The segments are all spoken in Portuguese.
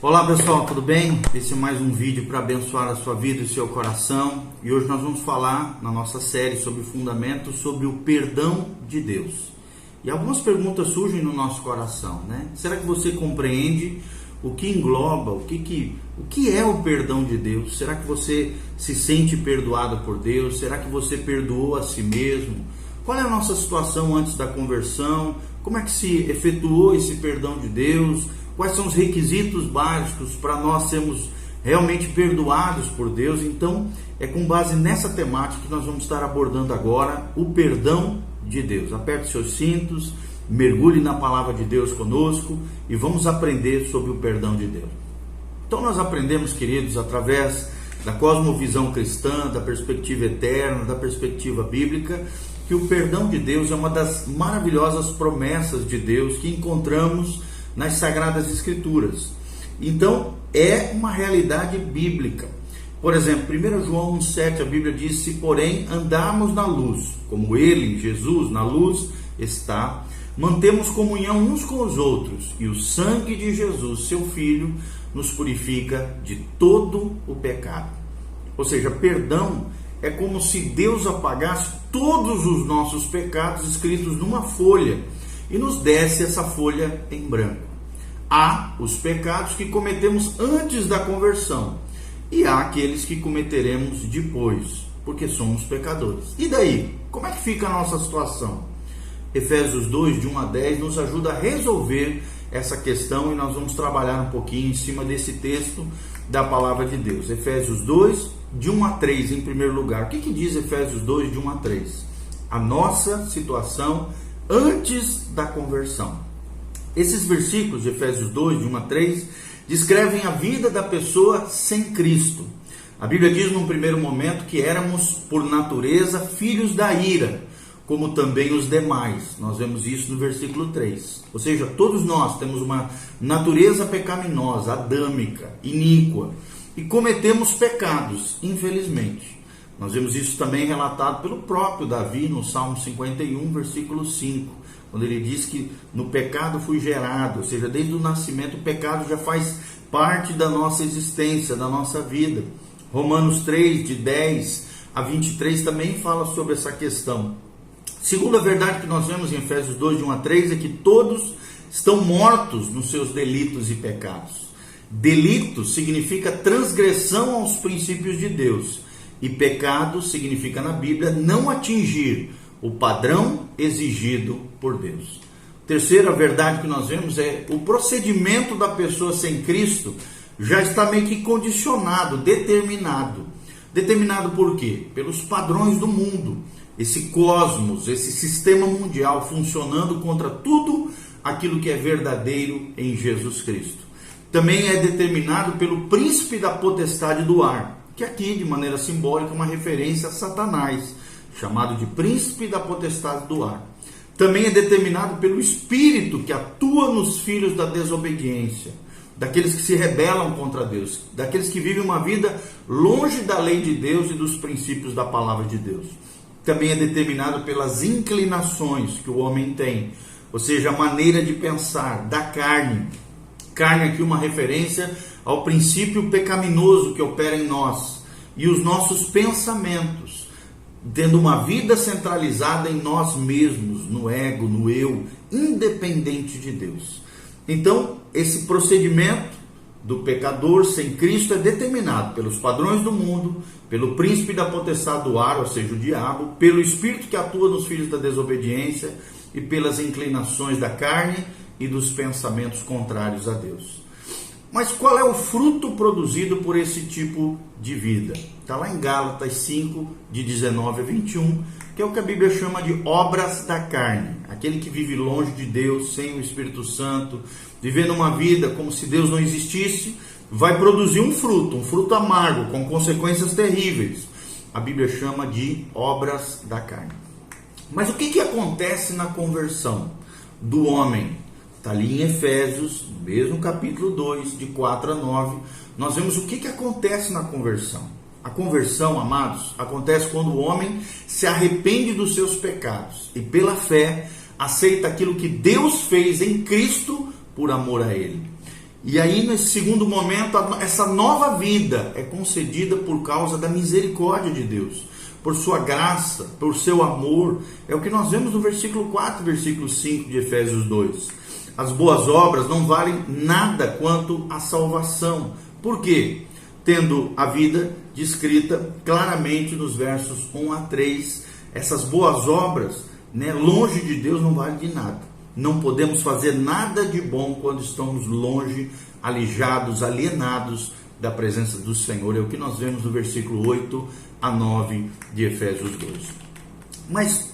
Olá pessoal, tudo bem? Esse é mais um vídeo para abençoar a sua vida e o seu coração. E hoje nós vamos falar na nossa série sobre fundamentos, sobre o perdão de Deus. E algumas perguntas surgem no nosso coração, né? Será que você compreende o que engloba, o que é o perdão de Deus? Será que você se sente perdoado por Deus? Será que você perdoou a si mesmo? Qual é a nossa situação antes da conversão? Como é que se efetuou esse perdão de Deus? Quais são os requisitos básicos para nós sermos realmente perdoados por Deus? Então, é com base nessa temática que nós vamos estar abordando agora o perdão de Deus. Aperte seus cintos, mergulhe na palavra de Deus conosco e vamos aprender sobre o perdão de Deus. Então, nós aprendemos, queridos, através da cosmovisão cristã, da perspectiva eterna, da perspectiva bíblica, que o perdão de Deus é uma das maravilhosas promessas de Deus que encontramos nas Sagradas Escrituras. Então, é uma realidade bíblica. Por exemplo, 1 João 1,7, a Bíblia diz: se porém andarmos na luz, como Ele, Jesus, na luz está, mantemos comunhão uns com os outros, e o sangue de Jesus, seu Filho, nos purifica de todo o pecado. Ou seja, perdão é como se Deus apagasse todos os nossos pecados escritos numa folha e nos desse essa folha em branco. Há os pecados que cometemos antes da conversão e há aqueles que cometeremos depois, porque somos pecadores. E daí? Como é que fica a nossa situação? Efésios 2, de 1 a 10, nos ajuda a resolver essa questão e nós vamos trabalhar um pouquinho em cima desse texto da palavra de Deus. Efésios 2, de 1 a 3, em primeiro lugar. O que diz Efésios 2, de 1 a 3? A nossa situação antes da conversão. Esses versículos de Efésios 2, de 1 a 3, descrevem a vida da pessoa sem Cristo. A Bíblia diz num primeiro momento que éramos, por natureza, filhos da ira, como também os demais. Nós vemos isso no versículo 3. Ou seja, todos nós temos uma natureza pecaminosa, adâmica, iníqua, e cometemos pecados, infelizmente. Nós vemos isso também relatado pelo próprio Davi no Salmo 51, versículo 5, quando ele diz que no pecado fui gerado, ou seja, desde o nascimento o pecado já faz parte da nossa existência, da nossa vida. Romanos 3, de 10 a 23 também fala sobre essa questão. Segunda verdade que nós vemos em Efésios 2, de 1 a 3, é que todos estão mortos nos seus delitos e pecados. Delito significa transgressão aos princípios de Deus. E pecado significa na Bíblia não atingir o padrão exigido por Deus. Terceira verdade que nós vemos é o procedimento da pessoa sem Cristo já está meio que condicionado, determinado. Determinado por quê? Pelos padrões do mundo. Esse cosmos, esse sistema mundial funcionando contra tudo aquilo que é verdadeiro em Jesus Cristo. Também é determinado pelo príncipe da potestade do ar, que aqui, de maneira simbólica, é uma referência a Satanás, chamado de príncipe da potestade do ar. Também é determinado pelo Espírito que atua nos filhos da desobediência, daqueles que se rebelam contra Deus, daqueles que vivem uma vida longe da lei de Deus e dos princípios da palavra de Deus. Também é determinado pelas inclinações que o homem tem, ou seja, a maneira de pensar da carne. Carne aqui uma referência ao princípio pecaminoso que opera em nós e os nossos pensamentos, tendo uma vida centralizada em nós mesmos, no ego, no eu, independente de Deus. Então, esse procedimento do pecador sem Cristo é determinado pelos padrões do mundo, pelo príncipe da potestade do ar, ou seja, o diabo, pelo Espírito que atua nos filhos da desobediência e pelas inclinações da carne e dos pensamentos contrários a Deus. Mas qual é o fruto produzido por esse tipo de vida? Está lá em Gálatas 5, de 19 a 21, que é o que a Bíblia chama de obras da carne. Aquele que vive longe de Deus, sem o Espírito Santo, vivendo uma vida como se Deus não existisse, vai produzir um fruto amargo, com consequências terríveis. A Bíblia chama de obras da carne. Mas o que acontece na conversão do homem? Está ali em Efésios, mesmo capítulo 2, de 4 a 9, nós vemos o que acontece na conversão. A conversão, amados, acontece quando o homem se arrepende dos seus pecados e pela fé aceita aquilo que Deus fez em Cristo por amor a Ele. E aí, nesse segundo momento, essa nova vida é concedida por causa da misericórdia de Deus, por sua graça, por seu amor. É o que nós vemos no versículo 4, versículo 5 de Efésios 2. As boas obras não valem nada quanto à salvação. Por quê? Tendo a vida descrita claramente nos versos 1 a 3, essas boas obras, longe de Deus, não valem de nada. Não podemos fazer nada de bom quando estamos longe, alijados, alienados da presença do Senhor. É o que nós vemos no versículo 8 a 9 de Efésios 2. Mas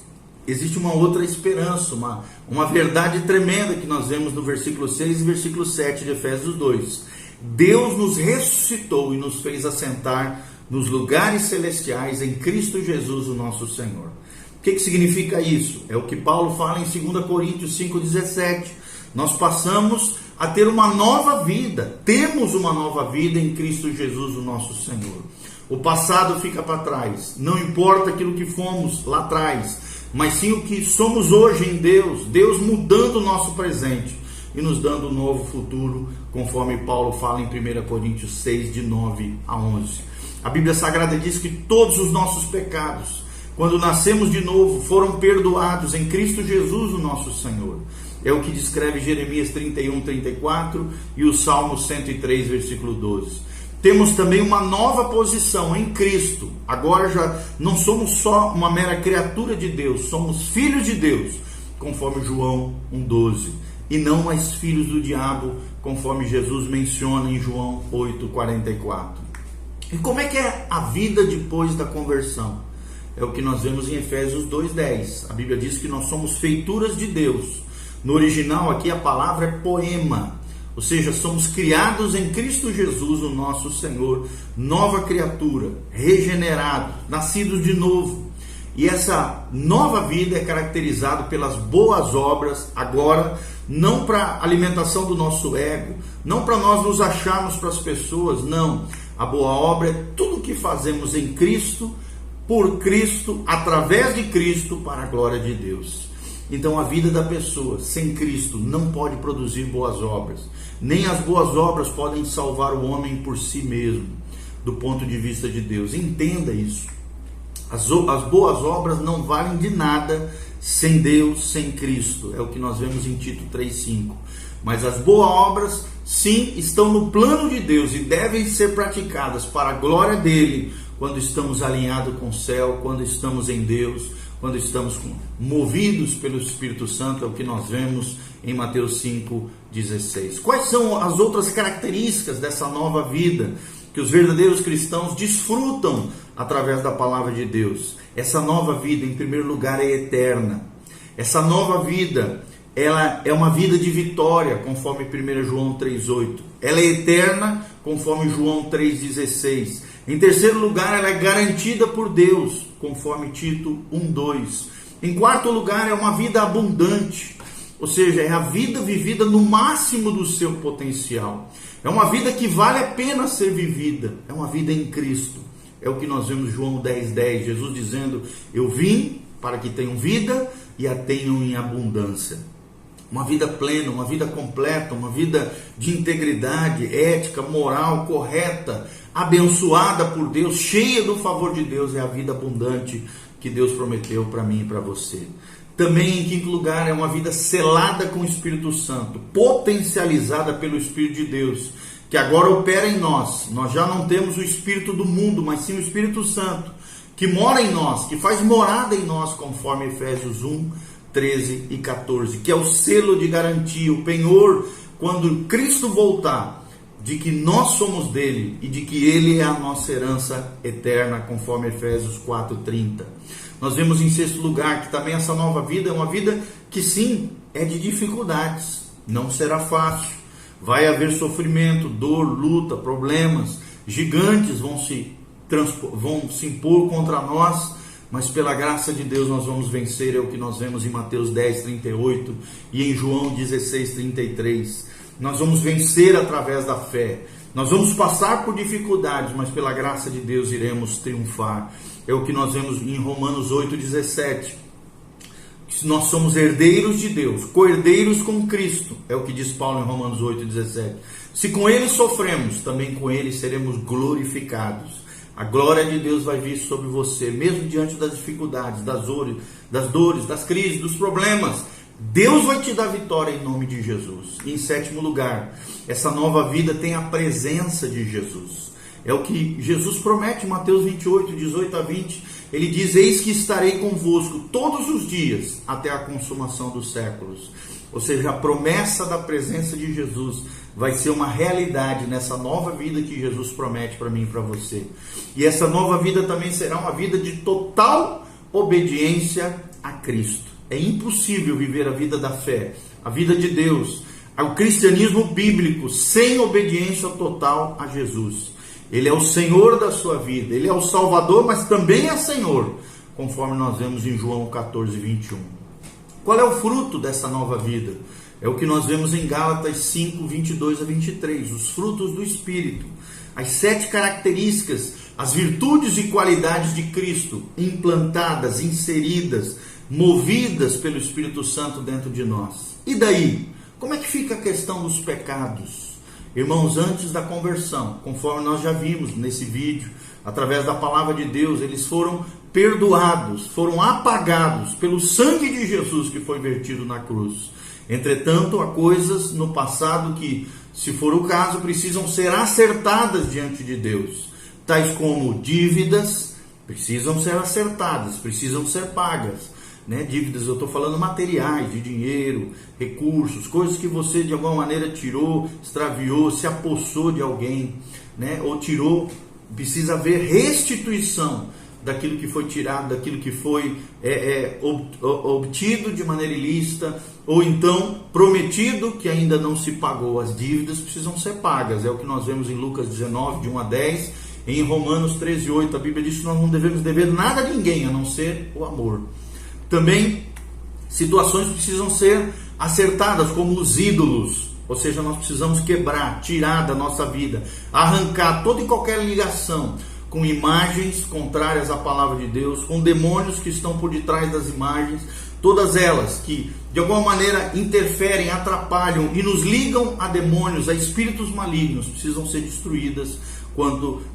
existe uma outra esperança, uma verdade tremenda que nós vemos no versículo 6 e versículo 7 de Efésios 2. Deus nos ressuscitou e nos fez assentar nos lugares celestiais em Cristo Jesus, o nosso Senhor. O que significa isso? É o que Paulo fala em 2 Coríntios 5,17. Nós passamos a ter uma nova vida. Temos uma nova vida em Cristo Jesus, o nosso Senhor. O passado fica para trás. Não importa aquilo que fomos lá atrás, mas sim o que somos hoje em Deus. Deus mudando o nosso presente e nos dando um novo futuro, conforme Paulo fala em 1 Coríntios 6, de 9 a 11. A Bíblia Sagrada diz que todos os nossos pecados, quando nascemos de novo, foram perdoados em Cristo Jesus, o nosso Senhor. É o que descreve Jeremias 31, 34 e o Salmo 103, versículo 12. Temos também uma nova posição em Cristo. Agora já não somos só uma mera criatura de Deus, somos filhos de Deus, conforme João 1,12. E não mais filhos do diabo, conforme Jesus menciona em João 8,44. E como é que é a vida depois da conversão? É o que nós vemos em Efésios 2,10. A Bíblia diz que nós somos feituras de Deus. No original aqui a palavra é poema, ou seja, somos criados em Cristo Jesus, o nosso Senhor, nova criatura, regenerados, nascidos de novo. E essa nova vida é caracterizada pelas boas obras, agora, não para alimentação do nosso ego, não para nós nos acharmos para as pessoas, não. A boa obra é tudo o que fazemos em Cristo, por Cristo, através de Cristo, para a glória de Deus. Então a vida da pessoa sem Cristo não pode produzir boas obras. Nem as boas obras podem salvar o homem por si mesmo, do ponto de vista de Deus. Entenda isso. As boas obras não valem de nada sem Deus, sem Cristo. É o que nós vemos em Tito 3,5. Mas as boas obras, sim, estão no plano de Deus e devem ser praticadas para a glória dele, quando estamos alinhados com o céu, quando estamos em Deus, quando estamos movidos pelo Espírito Santo. É o que nós vemos em Mateus 5,16. Quais são as outras características dessa nova vida que os verdadeiros cristãos desfrutam através da palavra de Deus? Essa nova vida, em primeiro lugar, é eterna. Essa nova vida, ela é uma vida de vitória, conforme 1 João 3,8. Ela é eterna, conforme João 3,16. Em terceiro lugar, ela é garantida por Deus, conforme Tito 1,2. Em quarto lugar, é uma vida abundante, ou seja, é a vida vivida no máximo do seu potencial. É uma vida que vale a pena ser vivida, é uma vida em Cristo. É o que nós vemos em João 10,10, Jesus dizendo: eu vim para que tenham vida e a tenham em abundância. Uma vida plena, uma vida completa, uma vida de integridade, ética, moral, correta, abençoada por Deus, cheia do favor de Deus, é a vida abundante que Deus prometeu para mim e para você. Também, em quinto lugar, é uma vida selada com o Espírito Santo, potencializada pelo Espírito de Deus, que agora opera em nós. Nós já não temos o Espírito do mundo, mas sim o Espírito Santo, que mora em nós, que faz morada em nós, conforme Efésios 1, 13 e 14, que é o selo de garantia, o penhor, quando Cristo voltar, de que nós somos dele e de que ele é a nossa herança eterna, conforme Efésios 4:30. Nós vemos em sexto lugar que também essa nova vida é uma vida que sim, é de dificuldades, não será fácil, vai haver sofrimento, dor, luta, problemas, gigantes vão se impor contra nós, mas pela graça de Deus nós vamos vencer. É o que nós vemos em Mateus 10:38 e em João 16:33. Nós vamos vencer através da fé. Nós vamos passar por dificuldades, mas pela graça de Deus iremos triunfar. É o que nós vemos em Romanos 8:17. nós somos herdeiros de Deus, co-herdeiros com Cristo, é o que diz Paulo em Romanos 8,17. Se com ele sofremos, também com ele seremos glorificados. A glória de Deus vai vir sobre você, mesmo diante das dificuldades, das dores, das crises, dos problemas. Deus vai te dar vitória em nome de Jesus. E em sétimo lugar, essa nova vida tem a presença de Jesus. É o que Jesus promete em Mateus 28, 18 a 20. Ele diz: eis que estarei convosco todos os dias até a consumação dos séculos. Ou seja, a promessa da presença de Jesus vai ser uma realidade nessa nova vida que Jesus promete para mim e para você. E essa nova vida também será uma vida de total obediência a Cristo. É impossível viver a vida da fé, a vida de Deus, o cristianismo bíblico, sem obediência total a Jesus. Ele é o Senhor da sua vida, Ele é o Salvador, mas também é Senhor, conforme nós vemos em João 14, 21. Qual é o fruto dessa nova vida? É o que nós vemos em Gálatas 5, 22 a 23, os frutos do Espírito, as 7 características, as virtudes e qualidades de Cristo, implantadas, inseridas, movidas pelo Espírito Santo dentro de nós. E daí? Como é que fica a questão dos pecados? Irmãos, antes da conversão, conforme nós já vimos nesse vídeo, através da palavra de Deus, eles foram perdoados, foram apagados pelo sangue de Jesus que foi vertido na cruz. Entretanto, há coisas no passado que, se for o caso, precisam ser acertadas diante de Deus, tais como dívidas, precisam ser acertadas, precisam ser pagas. Dívidas, eu estou falando materiais, de dinheiro, recursos, coisas que você de alguma maneira tirou, extraviou, se apossou de alguém, ou tirou. Precisa haver restituição daquilo que foi tirado, daquilo que foi obtido de maneira ilícita, ou então prometido que ainda não se pagou. As dívidas precisam ser pagas, é o que nós vemos em Lucas 19, de 1 a 10, em Romanos 13, 8, a Bíblia diz que nós não devemos dever nada a ninguém, a não ser o amor. Também situações precisam ser acertadas, como os ídolos, ou seja, nós precisamos quebrar, tirar da nossa vida, arrancar toda e qualquer ligação com imagens contrárias à palavra de Deus, com demônios que estão por detrás das imagens, todas elas que de alguma maneira interferem, atrapalham e nos ligam a demônios, a espíritos malignos, precisam ser destruídas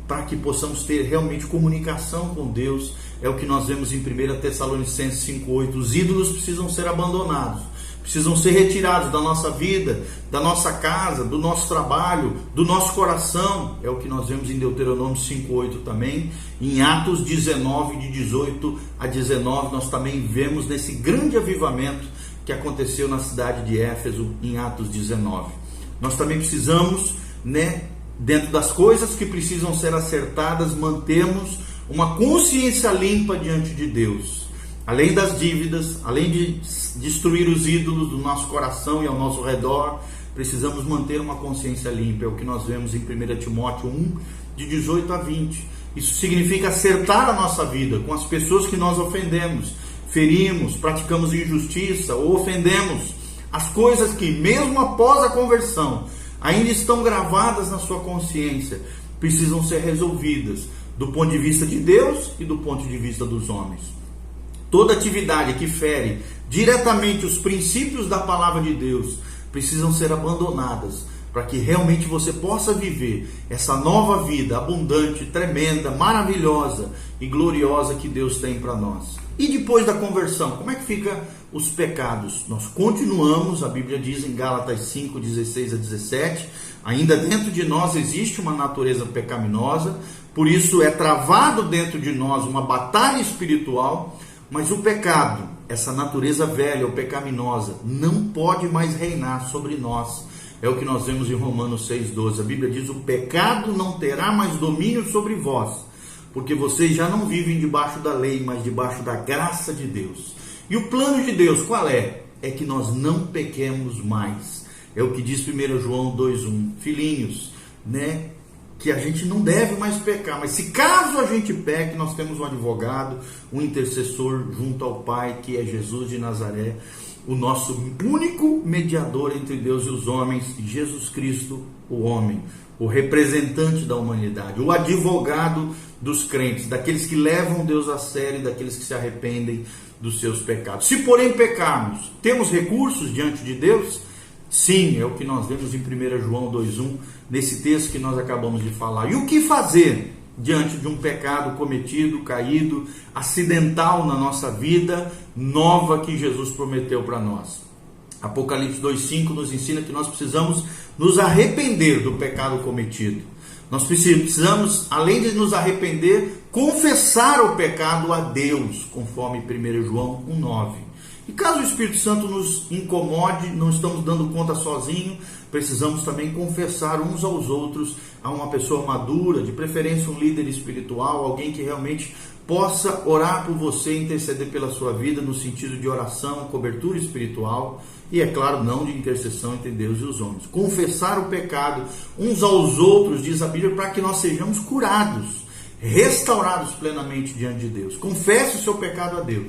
para que possamos ter realmente comunicação com Deus. É o que nós vemos em 1 Tessalonicenses 5,8. Os ídolos precisam ser abandonados, precisam ser retirados da nossa vida, da nossa casa, do nosso trabalho, do nosso coração. É o que nós vemos em Deuteronômio 5,8 também. Em Atos 19, de 18 a 19, nós também vemos nesse grande avivamento que aconteceu na cidade de Éfeso, em Atos 19. Nós também precisamos, dentro das coisas que precisam ser acertadas, mantermos uma consciência limpa diante de Deus. Além das dívidas, além de destruir os ídolos do nosso coração e ao nosso redor, precisamos manter uma consciência limpa. É o que nós vemos em 1 Timóteo 1, de 18 a 20. Isso significa acertar a nossa vida com as pessoas que nós ofendemos, ferimos, praticamos injustiça ou ofendemos. As coisas que, mesmo após a conversão, ainda estão gravadas na sua consciência, precisam ser resolvidas do ponto de vista de Deus e do ponto de vista dos homens. Toda atividade que fere diretamente os princípios da palavra de Deus precisam ser abandonadas, para que realmente você possa viver essa nova vida abundante, tremenda, maravilhosa e gloriosa que Deus tem para nós. E depois da conversão, como é que fica os pecados? Nós continuamos, a Bíblia diz em Gálatas 5, 16 a 17, ainda dentro de nós existe uma natureza pecaminosa, por isso é travado dentro de nós uma batalha espiritual, mas o pecado, essa natureza velha ou pecaminosa, não pode mais reinar sobre nós. É o que nós vemos em Romanos 6,12. A Bíblia diz: o pecado não terá mais domínio sobre vós, porque vocês já não vivem debaixo da lei, mas debaixo da graça de Deus. E o plano de Deus qual é? É que nós não pequemos mais. É o que diz 1 João 2,1. Filhinhos, que a gente não deve mais pecar, mas se caso a gente peque, nós temos um advogado, um intercessor junto ao Pai, que é Jesus de Nazaré, o nosso único mediador entre Deus e os homens, Jesus Cristo, o homem, o representante da humanidade, o advogado dos crentes, daqueles que levam Deus a sério, daqueles que se arrependem dos seus pecados. Se porém pecarmos, temos recursos diante de Deus? Sim, é o que nós vemos em 1 João 2,1, nesse texto que nós acabamos de falar. E o que fazer diante de um pecado cometido, caído, acidental na nossa vida, nova que Jesus prometeu para nós? Apocalipse 2,5 nos ensina que nós precisamos nos arrepender do pecado cometido. Nós precisamos, além de nos arrepender, confessar o pecado a Deus, conforme 1 João 1,9. E caso o Espírito Santo nos incomode, não estamos dando conta sozinho, precisamos também confessar uns aos outros a uma pessoa madura, de preferência um líder espiritual, alguém que realmente possa orar por você, interceder pela sua vida no sentido de oração, cobertura espiritual e, é claro, não de intercessão entre Deus e os homens. Confessar o pecado uns aos outros, diz a Bíblia, para que nós sejamos curados, restaurados plenamente diante de Deus. Confesse o seu pecado a Deus.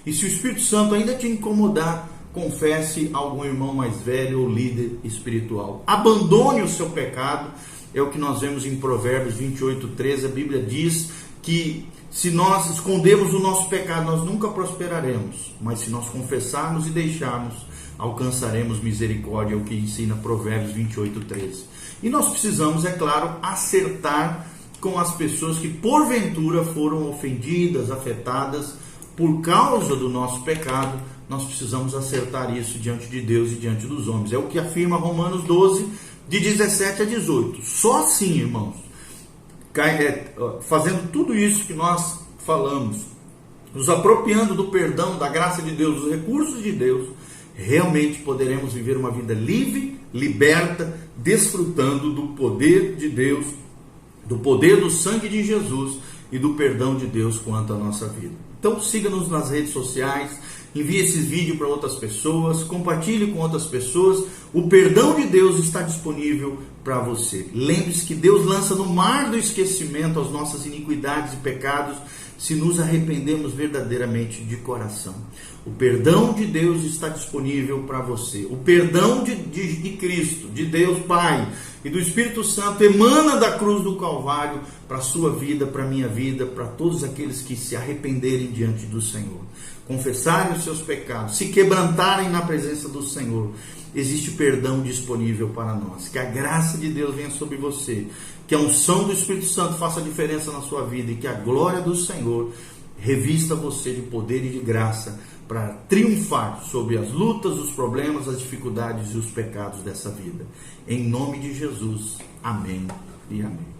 E se o Espírito Santo ainda te incomodar, confesse a algum irmão mais velho ou líder espiritual. Abandone o seu pecado, é o que nós vemos em Provérbios 28:13. A Bíblia diz que se nós escondermos o nosso pecado, nós nunca prosperaremos. Mas se nós confessarmos e deixarmos, alcançaremos misericórdia, é o que ensina Provérbios 28:13. E nós precisamos, é claro, acertar com as pessoas que porventura foram ofendidas, afetadas por causa do nosso pecado. Nós precisamos acertar isso diante de Deus e diante dos homens. É o que afirma Romanos 12, de 17 a 18. Só assim, irmãos, fazendo tudo isso que nós falamos, nos apropriando do perdão, da graça de Deus, dos recursos de Deus, realmente poderemos viver uma vida livre, liberta, desfrutando do poder de Deus, do poder do sangue de Jesus e do perdão de Deus quanto à nossa vida. Então siga-nos nas redes sociais, envie esse vídeo para outras pessoas, compartilhe com outras pessoas. O perdão de Deus está disponível para você. Lembre-se que Deus lança no mar do esquecimento as nossas iniquidades e pecados, se nos arrependemos verdadeiramente de coração. O perdão de Deus está disponível para você. O perdão de Cristo, de Deus Pai e do Espírito Santo emana da cruz do Calvário para a sua vida, para a minha vida, para todos aqueles que se arrependerem diante do Senhor, confessarem os seus pecados, se quebrantarem na presença do Senhor. Existe perdão disponível para nós. Que a graça de Deus venha sobre você, que a unção do Espírito Santo faça diferença na sua vida e que a glória do Senhor revista você de poder e de graça para triunfar sobre as lutas, os problemas, as dificuldades e os pecados dessa vida. Em nome de Jesus. Amém e amém.